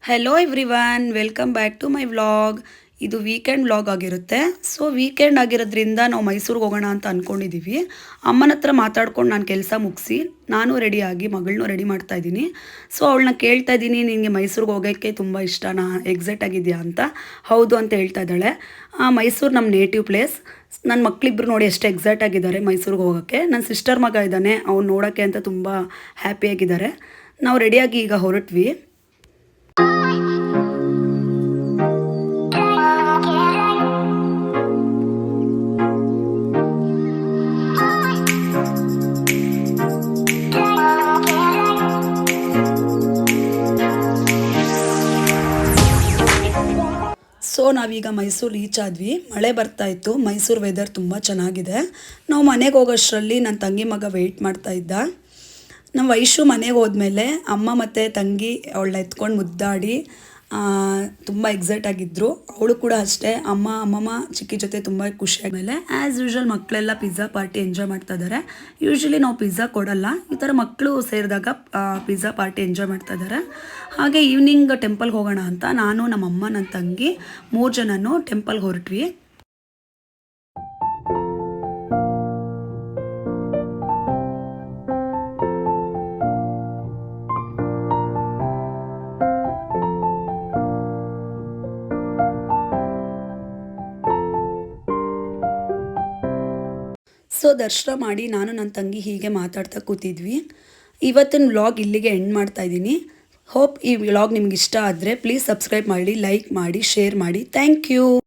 Hello everyone, welcome back to my vlog. ಇದು weekend vlog ಆಗಿರುತ್ತೆ. So weekend ಆಗಿರೋದ್ರಿಂದ ನಾವು ಮೈಸೂರಿಗೆ ಹೋಗೋಣ ಅಂತ ಅಂದ್ಕೊಂಡಿದ್ದೀವಿ. ಅಮ್ಮನ ಹತ್ರ ಮಾತಾಡ್ಕೊಂಡು ನಾನು ಕೆಲಸ ಮುಗಿಸಿ ನಾನು ರೆಡಿಯಾಗಿ ಮಗಳನ್ನೂ ರೆಡಿ ಮಾಡ್ತಾ ಇದ್ದೀನಿ. ಸೊ ಅವಳನ್ನ ಕೇಳ್ತಾ ಇದ್ದೀನಿ, ನಿನಗೆ ಮೈಸೂರಿಗೆ ಹೋಗೋಕ್ಕೆ ತುಂಬ ಇಷ್ಟನಾ, ಎಕ್ಸೈಟ್ ಆಗಿದೆಯಾ ಅಂತ. ಹೌದು ಅಂತ ಹೇಳ್ತಾ ಇದ್ದಾಳೆ. ಮೈಸೂರು ನಮ್ಮ ನೇಟಿವ್ ಪ್ಲೇಸ್. ನನ್ನ ಮಕ್ಕಳಿಬ್ರು ನೋಡಿ ಎಷ್ಟು ಎಕ್ಸೈಟ್ ಆಗಿದ್ದಾರೆ ಮೈಸೂರಿಗೆ ಹೋಗೋಕ್ಕೆ. ನನ್ನ ಸಿಸ್ಟರ್ ಮಗ ಇದ್ದಾನೆ, ಅವ್ನು ನೋಡೋಕ್ಕೆ ಅಂತ ತುಂಬ ಹ್ಯಾಪಿಯಾಗಿದ್ದಾರೆ. ನಾವು ರೆಡಿಯಾಗಿ ಈಗ ಹೊರಟ್ವಿ. ಸೊ ನಾವೀಗ ಮೈಸೂರು ರೀಚ್ ಆದ್ವಿ. ಮಳೆ ಬರ್ತಾ ಇತ್ತು. ಮೈಸೂರು ವೆದರ್ ತುಂಬ ಚೆನ್ನಾಗಿದೆ. ನಾವು ಮನೆಗೆ ಹೋಗೋಷ್ಟರಲ್ಲಿ ನನ್ನ ತಂಗಿ ಮಗ ವೆಯ್ಟ್ ಮಾಡ್ತಾ ಇದ್ದ. ನಮ್ಮ ವೈಶು ಮನೆಗೆ ಹೋದ್ಮೇಲೆ ಅಮ್ಮ ಮತ್ತು ತಂಗಿ ಅವಳನ್ನ ಎತ್ಕೊಂಡು ಮುದ್ದಾಡಿ ತುಂಬ ಎಕ್ಸೈಟ್ ಆಗಿದ್ದರು. ಅವಳು ಕೂಡ ಅಷ್ಟೇ. ಅಮ್ಮಮ್ಮ ಚಿಕ್ಕಿ ಜೊತೆ ತುಂಬ ಖುಷಿ ಆದಮೇಲೆ ಆ್ಯಸ್ ಯೂಶ್ವಲ್ ಮಕ್ಕಳೆಲ್ಲ ಪಿಜ್ಜಾ ಪಾರ್ಟಿ ಎಂಜಾಯ್ ಮಾಡ್ತಾ ಇದ್ದಾರೆ. ಯೂಶ್ವಲಿ ನಾವು ಪಿಜ್ಜಾ ಕೊಡಲ್ಲ, ಈ ಥರ ಮಕ್ಕಳು ಸೇರಿದಾಗ ಪಿಜ್ಜಾ ಪಾರ್ಟಿ ಎಂಜಾಯ್ ಮಾಡ್ತಾ ಇದ್ದಾರೆ. ಹಾಗೆ ಈವ್ನಿಂಗ್ ಟೆಂಪಲ್ಗೆ ಹೋಗೋಣ ಅಂತ ನಾನು, ನಮ್ಮಮ್ಮ, ನನ್ನ ತಂಗಿ 3 ಜನನೂ ಟೆಂಪಲ್ಗೆ ಹೊರಟ್ವಿ. ಸೊ ದರ್ಶನ ಮಾಡಿ ನಾನು ನನ್ನ ತಂಗಿ ಹೀಗೆ ಮಾತಾಡ್ತಾ ಕೂತಿದ್ವಿ. ಇವತ್ತಿನ ವ್ಲಾಗ್ ಇಲ್ಲಿಗೆ ಎಂಡ್ ಮಾಡ್ತಾ ಇದ್ದೀನಿ. ಹೋಪ್ ಈ ವ್ಲಾಗ್ ನಿಮ್ಗೆ ಇಷ್ಟ ಆದರೆ ಪ್ಲೀಸ್ ಸಬ್ಸ್ಕ್ರೈಬ್ ಮಾಡಿ, ಲೈಕ್ ಮಾಡಿ, ಶೇರ್ ಮಾಡಿ. Thank you.